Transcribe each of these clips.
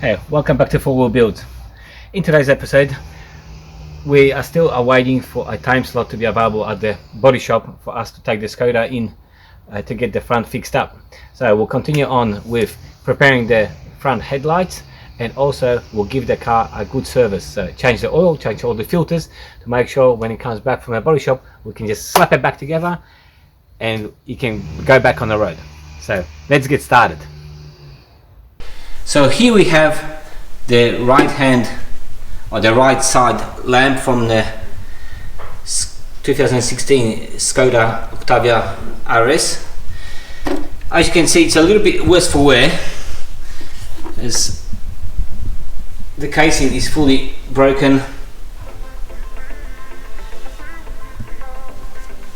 Hey, welcome back to 4-Wheel Build. In today's episode, we are still waiting for a time slot to be available at the body shop for us to take the Skoda in to get the front fixed up. So we'll continue on with preparing the front headlights, and also we'll give the car a good service. So change the oil, change all the filters to make sure when it comes back from the body shop, we can just slap it back together and you can go back on the road. So let's get started. So here we have the right hand or the right side lamp from the 2016 Skoda Octavia vRS. As you can see, it's a little bit worse for wear, as the casing is fully broken,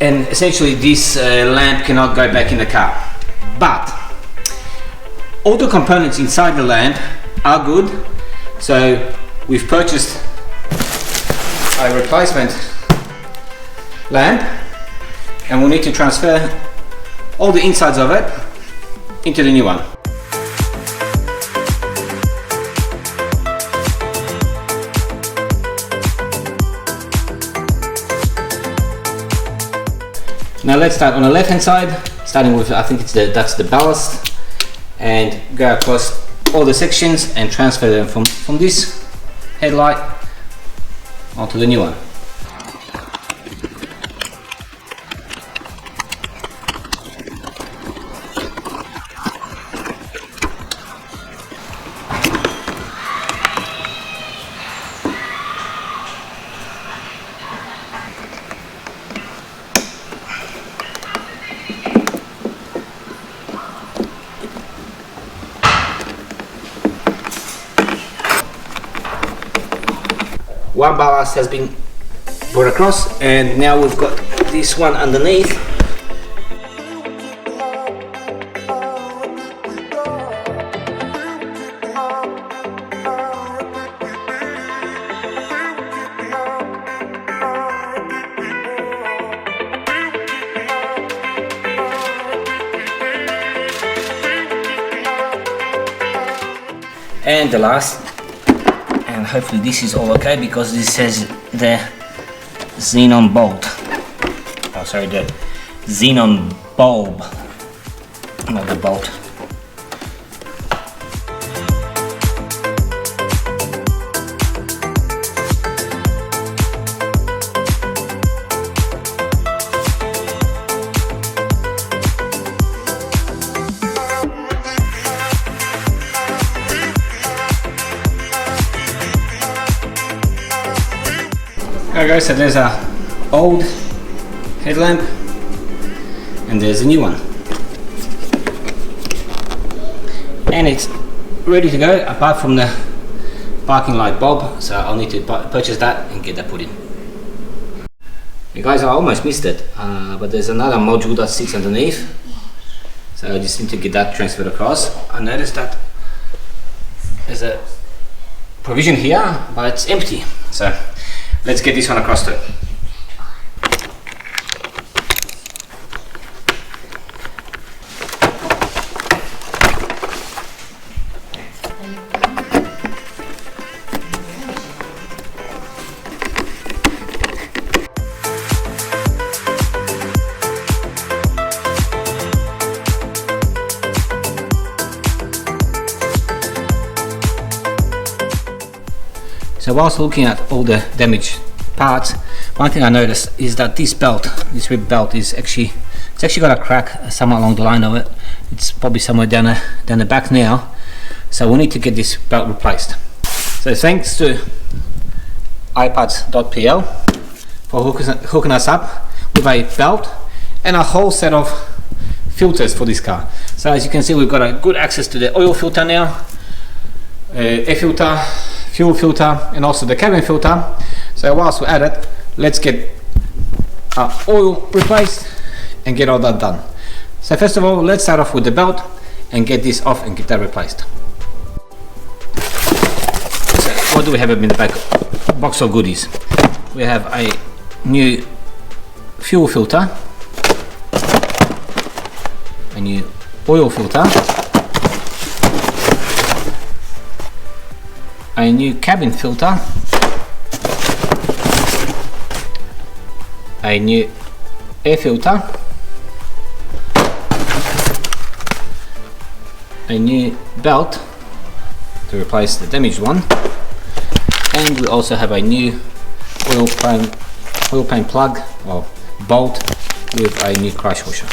and essentially this lamp cannot go back in the car. But all the components inside the lamp are good, so we've purchased a replacement lamp, and we'll need to transfer all the insides of it into the new one. Now let's start on the left hand side, starting with, I think that's the ballast, and go across all the sections and transfer them from this headlight onto the new one. One ballast has been put across, and now we've got this one underneath. And the last. And hopefully this is all okay, because this says the xenon bolt. Oh, sorry, the xenon bulb, not the bolt. Okay guys, so there's a old headlamp and there's a new one, and it's ready to go apart from the parking light bulb, so I'll need to purchase that and get that put in. You guys, I almost missed it, but there's another module that sits underneath, so I just need to get that transferred across. I noticed that there's a provision here, but it's empty, so let's get this one across to it. So whilst looking at all the damaged parts, one thing I noticed is that this belt, this rib belt, is actually got a crack somewhere along the line of it. It's probably somewhere down the back now, so we need to get this belt replaced. So thanks to iPads.pl for hooking us up with a belt and a whole set of filters for this car. So as you can see, we've got a good access to the oil filter now, air filter, fuel filter, and also the cabin filter. So whilst we're at it, let's get our oil replaced and get all that done. So first of all, let's start off with the belt and get this off and get that replaced. So what do we have in the back box of goodies? We have a new fuel filter, a new oil filter, a new cabin filter, a new air filter, a new belt to replace the damaged one, and we also have a new oil pan plug or bolt with a new crash washer.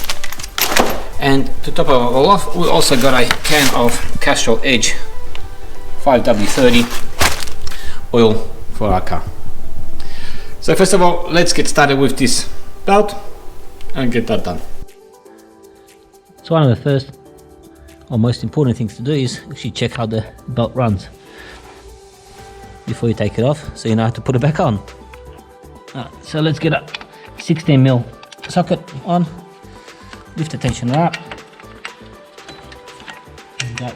And to top it all off, we also got a can of Castrol Edge 5W30 oil for our car. So first of all, let's get started with this belt and get that done. So one of the first or most important things to do is actually check how the belt runs before you take it off, so you know how to put it back on. So let's get a 16mm socket on, lift the tensioner up, and that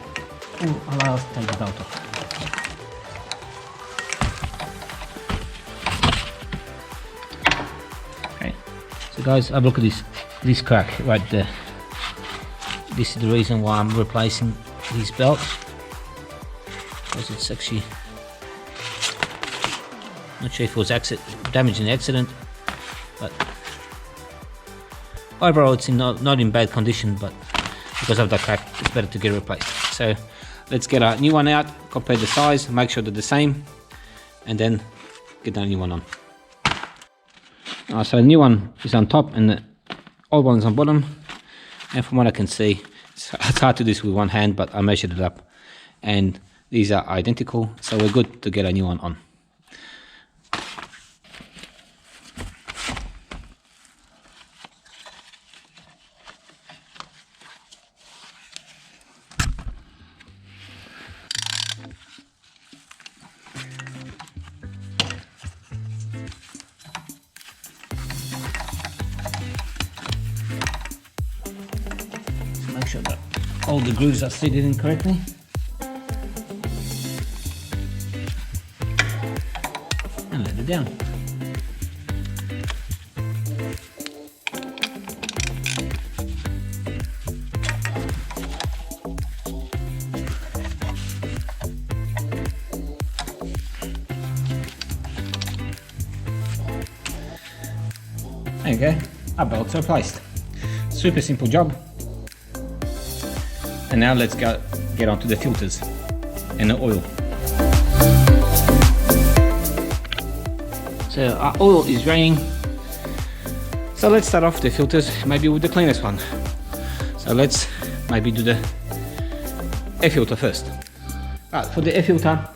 will allow us to take the belt off. Okay, so guys, have a look at this crack right there. This is the reason why I'm replacing these belts, because it's actually, not sure if it was damage in the accident, but overall it's not in bad condition, but because of the crack it's better to get replaced. So let's get a new one out, compare the size, make sure they're the same, and then get the new one on. So the new one is on top and the old one is on bottom, and from what I can see, it's hard to do this with one hand, but I measured it up and these are identical, so we're good to get a new one on. Make sure that all the grooves are seated in correctly. And let it down. There you go, our belts are placed. Super simple job. And now let's get onto the filters and the oil. So our oil is draining. So let's start off the filters, maybe with the cleanest one. So let's maybe do the air filter first. For the air filter,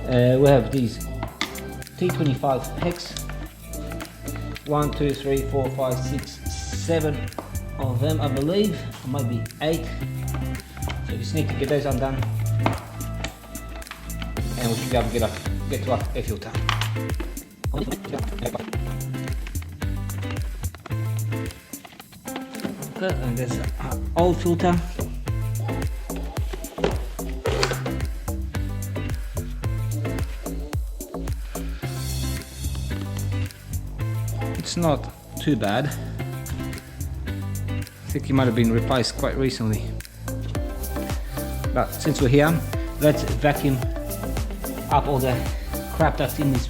we have these T25 hex. 1, 2, 3, 4, 5, 6, 7 of them, I believe, or maybe 8. So you just need to get those undone, and we should be able to get to our air filter. Okay, and there's our old filter. It's not too bad. I think it might have been replaced quite recently. But since we're here, let's vacuum up all the crap that's in this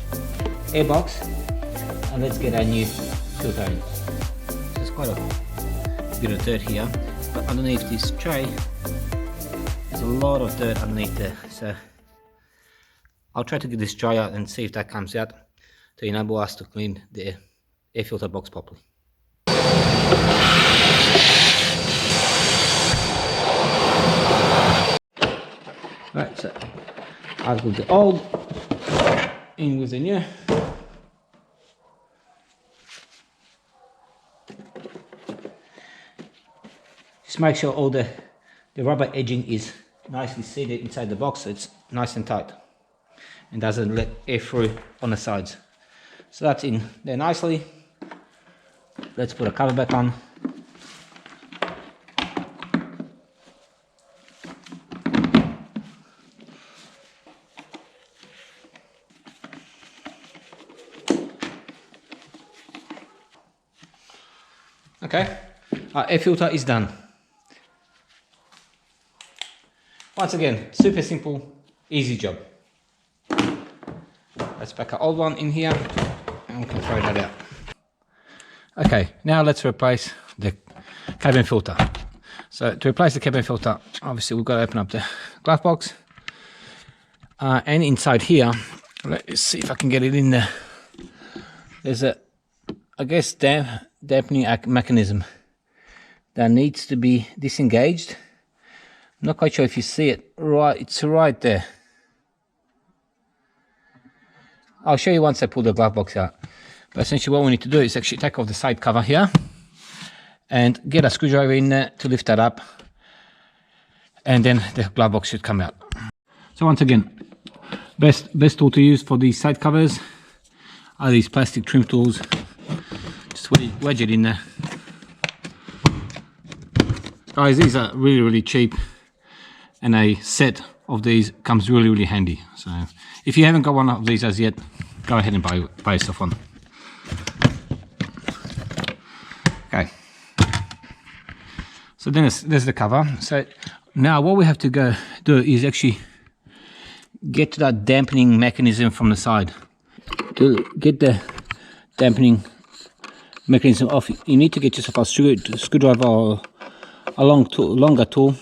air box, and let's get our new filter in. There's quite a bit of dirt here, but underneath this tray there's a lot of dirt underneath there, so I'll try to get this dry out and see if that comes out to enable us to clean the air filter box properly. Right, so I've got the old in with the new. Just make sure all the rubber edging is nicely seated inside the box, so it's nice and tight and doesn't let air through on the sides. So that's in there nicely. Let's put a cover back on. Okay, our air filter is done. Once again, super simple, easy job. Let's pack our old one in here and we can throw that out. Okay, now let's replace the cabin filter. So to replace the cabin filter, obviously we've got to open up the glove box. And inside here, let's see if I can get it in there. There's a, I guess, dampening mechanism that needs to be disengaged. I'm not quite sure if you see it. Right, it's right there. I'll show you once I pull the glove box out. But essentially what we need to do is actually take off the side cover here and get a screwdriver in there to lift that up, and then the glove box should come out. So once again, best tool to use for these side covers are these plastic trim tools. Just wedge it in there. Guys, these are really cheap, and a set of these comes really handy. So if you haven't got one of these as yet, go ahead and buy yourself one. Okay, so then there's the cover. So now what we have to go do is actually get to that dampening mechanism from the side. To get the dampening mechanism off, you need to get yourself a screwdriver or a longer tool.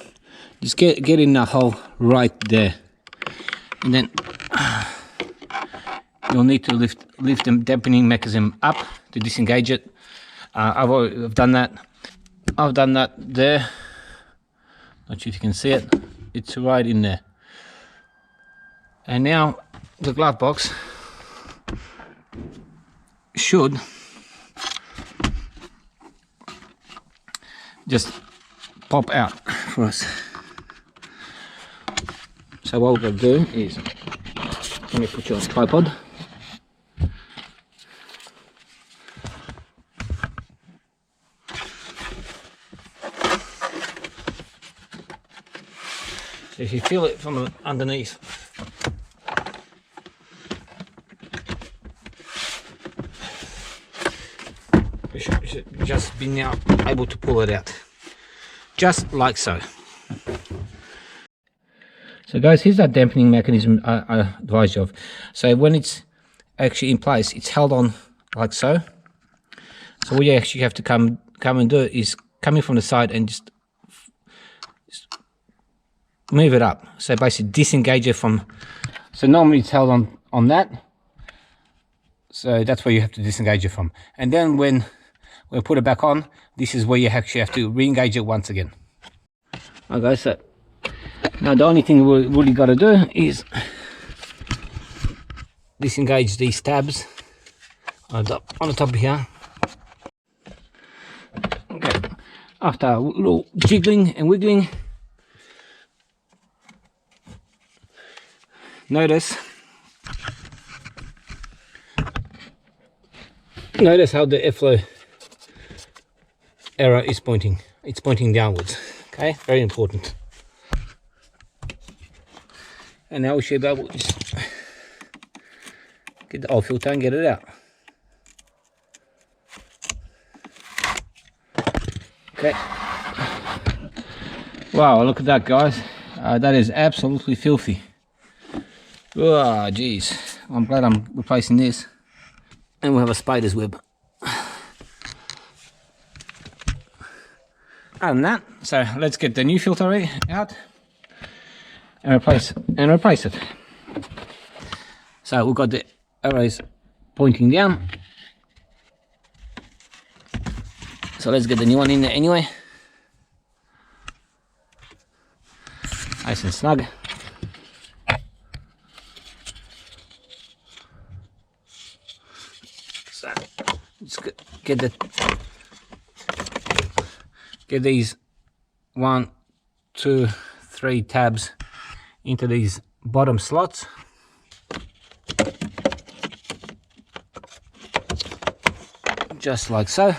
Just get in that hole right there, and then you'll need to lift the dampening mechanism up to disengage it. I've done that. I've done that there. Not sure if you can see it. It's right in there. And now the glove box should just pop out for us. So what we're going to do is, let me put you on a tripod. So if you feel it from underneath, you should just be now able to pull it out, just like so. So guys, here's that dampening mechanism I advised you of. So when it's actually in place, it's held on like so. So what you actually have to come and do is come in from the side and just move it up. So basically disengage it from, so normally it's held on that. So that's where you have to disengage it from. And then when we put it back on, this is where you actually have to re-engage it once again. Okay, so now the only thing we really got to do is disengage these tabs on the top here. Okay, after a little jiggling and wiggling, notice how the airflow arrow is pointing. It's pointing downwards. Okay, very important. And now we should be able to just get the oil filter and get it out. Okay. Wow, look at that, guys. That is absolutely filthy. Oh, geez. I'm glad I'm replacing this. And we have a spider's web. Other than that, so let's get the new filter out and replace it. So we've got the arrows pointing down. So let's get the new one in there anyway. Nice and snug. So just get these 1, 2, 3 tabs into these bottom slots. Just like so.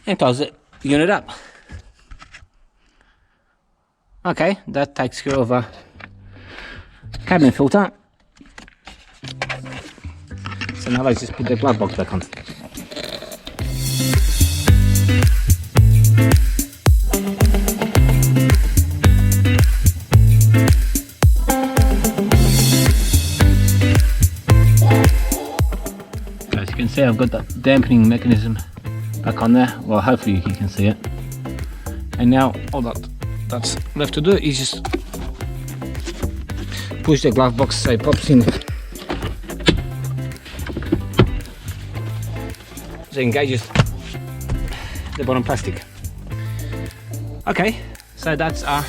And close the unit up. Okay, that takes care of a cabin filter. So now let's just put the glove box back on. got that dampening mechanism back on there. Well, hopefully you can see it. And now all that's left to do is just push the glove box so it pops in. So it engages the bottom plastic. Okay, so that's our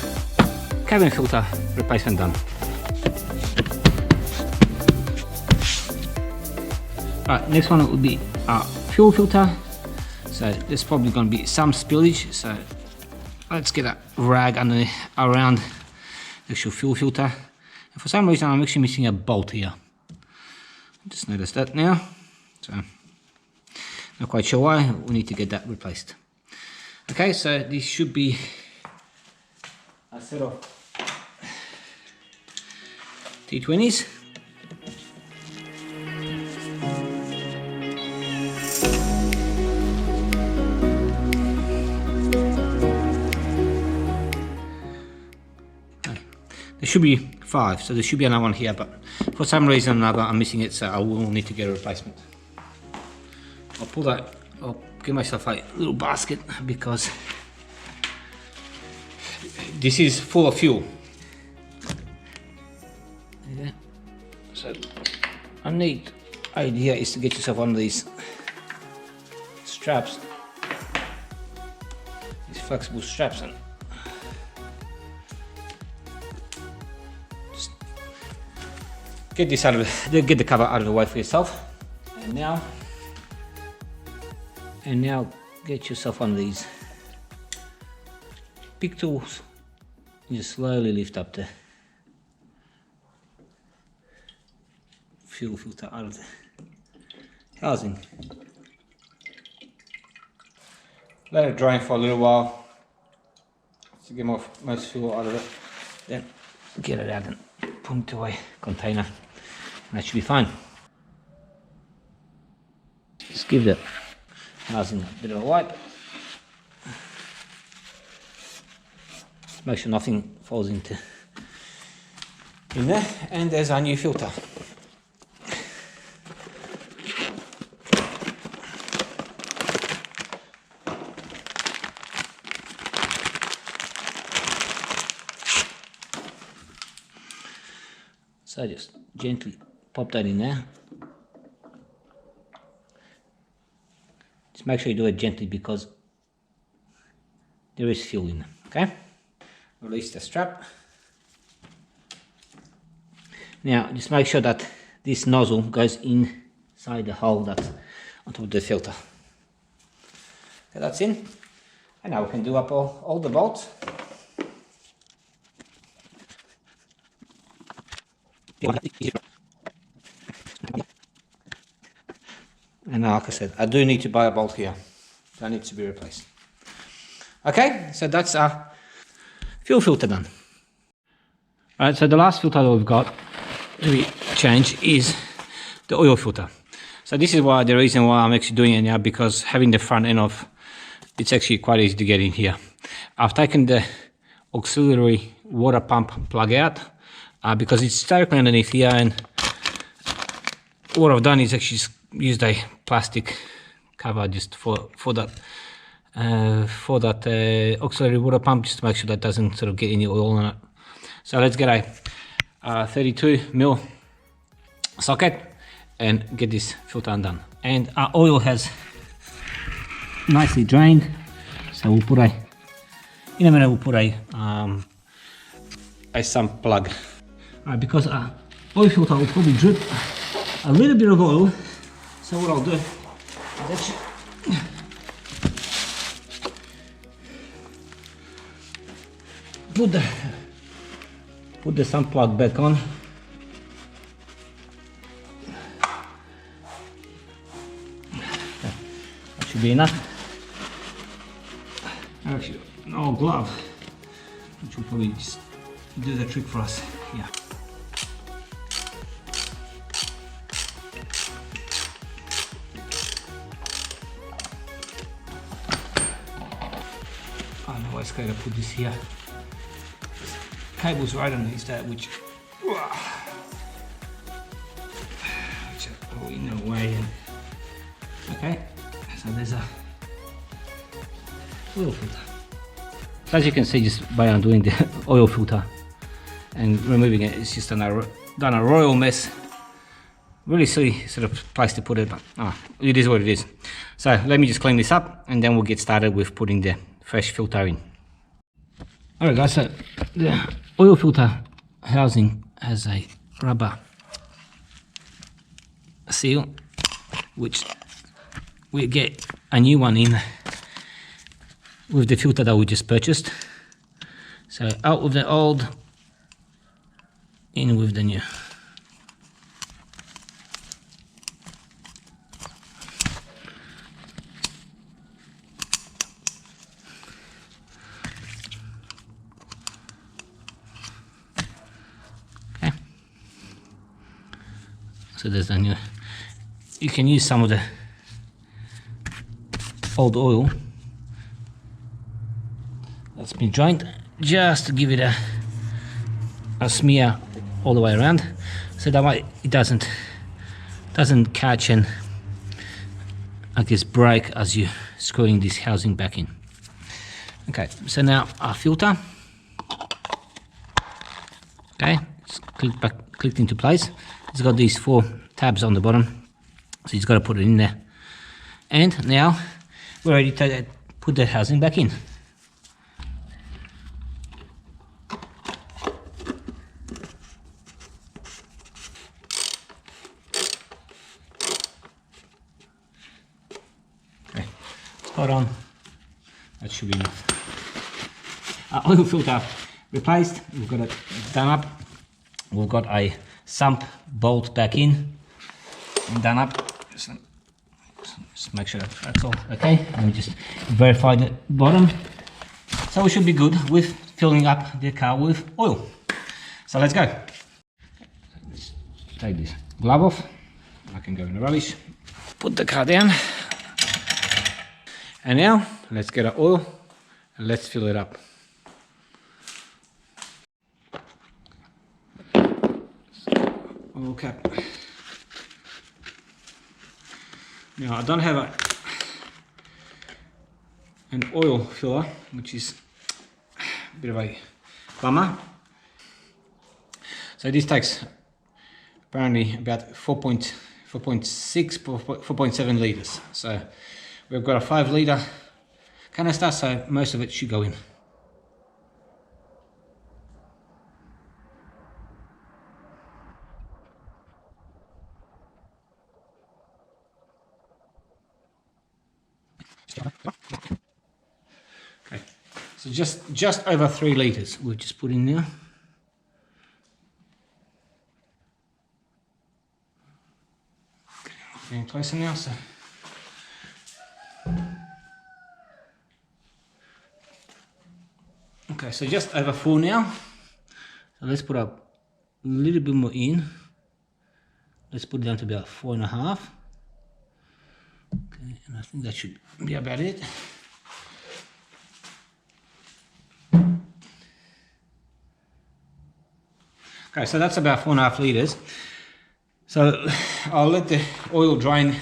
cabin filter replacement done. Alright, next one will be our fuel filter. So there's probably going to be some spillage, so let's get a rag around the actual fuel filter. And for some reason I'm actually missing a bolt here. Just noticed that now, so not quite sure why. We need to get that replaced. Okay, so this should be a set of T20s. There should be 5, so there should be another one here, but for some reason or another I'm missing it, so I will need to get a replacement. I'll give myself a little basket because this is full of fuel. Yeah. So a neat idea is to get yourself one of these straps, these flexible straps, and just get this out of get the cover out of the way for yourself. And now get yourself one of these big tools. You just slowly lift up the fuel filter out of the housing. Let it drain for a little while to get most fuel out of it. Then get it out and put it into a container, and that should be fine. Just give the housing a bit of a wipe. Make sure nothing falls in there, and there's our new filter. So just gently pop that in there. Just make sure you do it gently because there is fuel in there, okay? Release the strap. Now just make sure that this nozzle goes inside the hole that's on top of the filter. Okay, that's in. And now we can do up all the bolts. And like I said, I do need to buy a bolt here. That needs to be replaced. Okay, so that's our fuel filter done. Alright, so the last filter that we've got to be changed is the oil filter. So this is the reason why I'm actually doing it now, because having the front end off, it's actually quite easy to get in here. I've taken the auxiliary water pump plug out because it's directly underneath here, and what I've done is actually used a plastic cover just for that auxiliary water pump, just to make sure that doesn't sort of get any oil on it. So let's get a 32mm socket and get this filter undone. And our oil has nicely drained, so we'll put in a minute we'll put a sump plug. Because our oil filter will probably drip a little bit of oil, so what I'll do is actually put the sump plug back on. That should be enough. Actually, an old glove, which will probably just do the trick for us here. I know I gotta put this here. Cable's right underneath that, which are all in the way, and Okay, so there's a oil filter. So as you can see, just by undoing the oil filter and removing it, it's just done a royal mess. Really silly sort of place to put it, but it is what it is. So let me just clean this up and then we'll get started with putting the fresh filter in. Alright guys, so the oil filter housing has a rubber seal, which we get a new one in with the filter that we just purchased. So out with the old, in with the new. Okay. So there's the new. You can use some of the old oil that's been drained just to give it a smear all the way around, so that way it doesn't catch and I guess break as you're screwing this housing back in. Okay, so now our filter, okay, it's clicked into place. It's got these 4 tabs on the bottom, so you've got to put it in there. And now we're ready to put the housing back in. Okay, spot on. That should be enough. Our oil filter replaced. We've got it done up. We've got a sump bolt back in and done up. Just make sure that's all okay. Let me just verify the bottom. So we should be good with filling up the car with oil. So let's go. Let's take this glove off. I can go in the rubbish. Put the car down. And now let's get our oil and let's fill it up. Oil cap. Now I don't have an oil filler, which is a bit of a bummer. So this takes apparently about 4.6, 4.7 litres. So we've got a 5 litre canister, so most of it should go in. Okay, so just over 3 litres we'll just put in there. Getting closer now, so okay, so just over 4 now. So let's put up a little bit more in. Let's put it down to about 4.5. Okay, and I think that should be about it. Okay, so that's about 4.5 litres. So I'll let the oil drain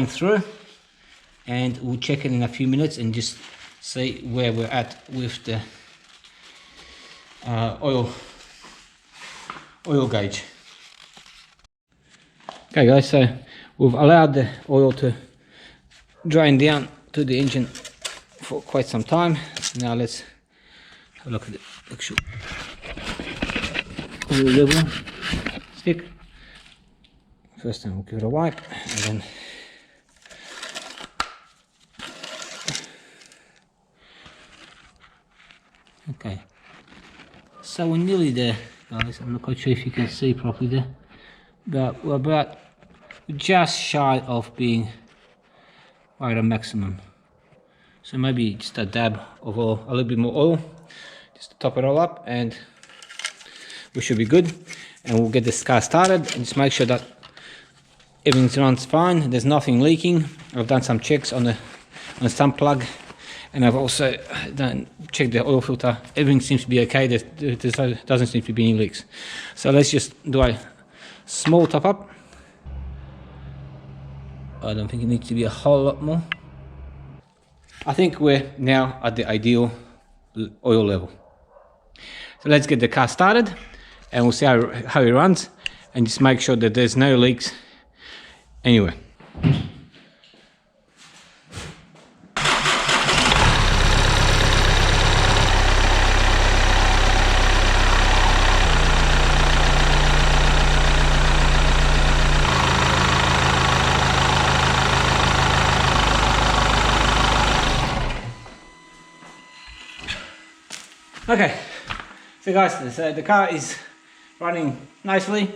through, and we'll check it in a few minutes and just see where we're at with the oil gauge. Okay guys, so we've allowed the oil to drain down to the engine for quite some time. Now let's have a look at the actual oil level stick. First time we'll give it a wipe, and then okay, so we're nearly there guys. I'm not quite sure if you can see properly there, but we're about just shy of being right at maximum. So maybe just a dab of oil, a little bit more oil, just to top it all up, and we should be good. And we'll get this car started and just make sure that everything runs fine. There's nothing leaking. I've done some checks on the sump plug, and I've also checked the oil filter. Everything seems to be okay. There doesn't seem to be any leaks. So let's just do a small top up I don't think it needs to be a whole lot more. I think we're now at the ideal oil level. So let's get the car started and we'll see how it runs, and just make sure that there's no leaks anywhere. Okay, so guys, the car is running nicely.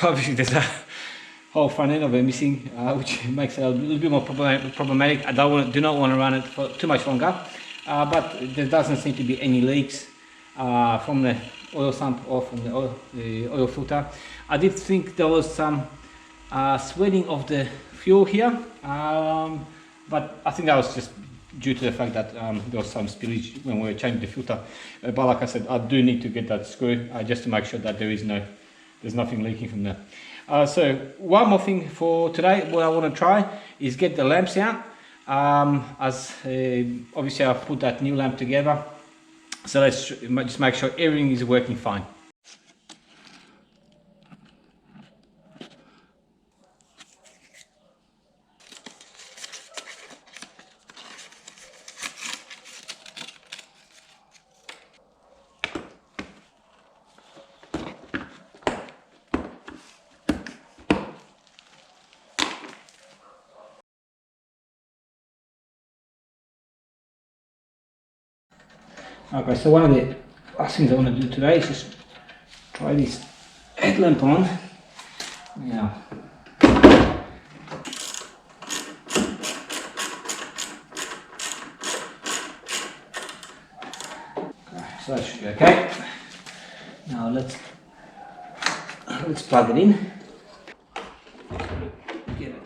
Obviously there's a whole front end of it missing, which makes it a little bit more problematic. I do not want to run it for too much longer, but there doesn't seem to be any leaks from the oil sump or from the oil filter. I did think there was some sweating of the fuel here, but I think that was just due to the fact that there was some spillage when we were changing the filter. But like I said, I do need to get that screw just to make sure that there's nothing leaking from there. So one more thing for today, what I want to try is get the lamps out. Obviously I've put that new lamp together, so let's just make sure everything is working fine. Okay, so one of the last things I want to do today is just try this headlamp on. Now, so that should be okay. Now let's plug it in. Get it.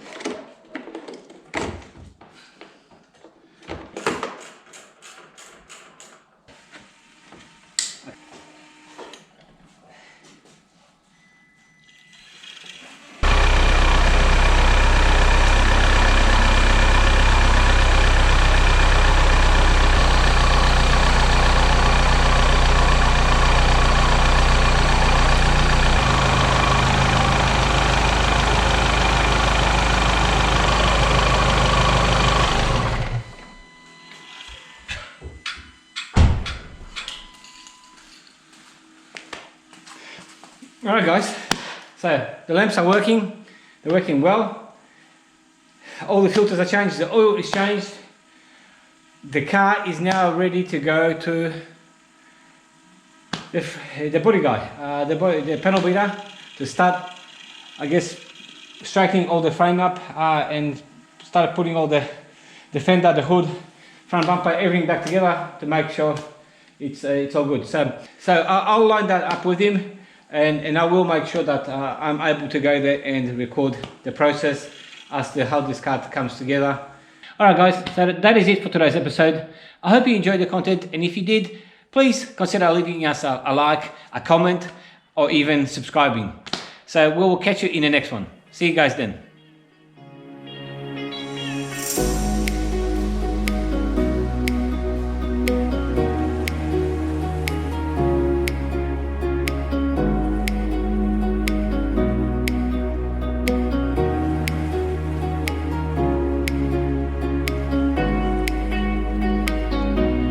Alright guys, so the lamps are working, they're working well. All the filters are changed, the oil is changed. The car is now ready to go to the body guy, the panel beater, to start, I guess, straightening all the frame up and start putting all the fender, the hood, front bumper, everything back together to make sure it's all good. So I'll line that up with him. And I will make sure that I'm able to go there and record the process as to how this car comes together. Alright guys, so that is it for today's episode. I hope you enjoyed the content, and if you did, please consider leaving us a like, a comment, or even subscribing. So we will catch you in the next one. See you guys then.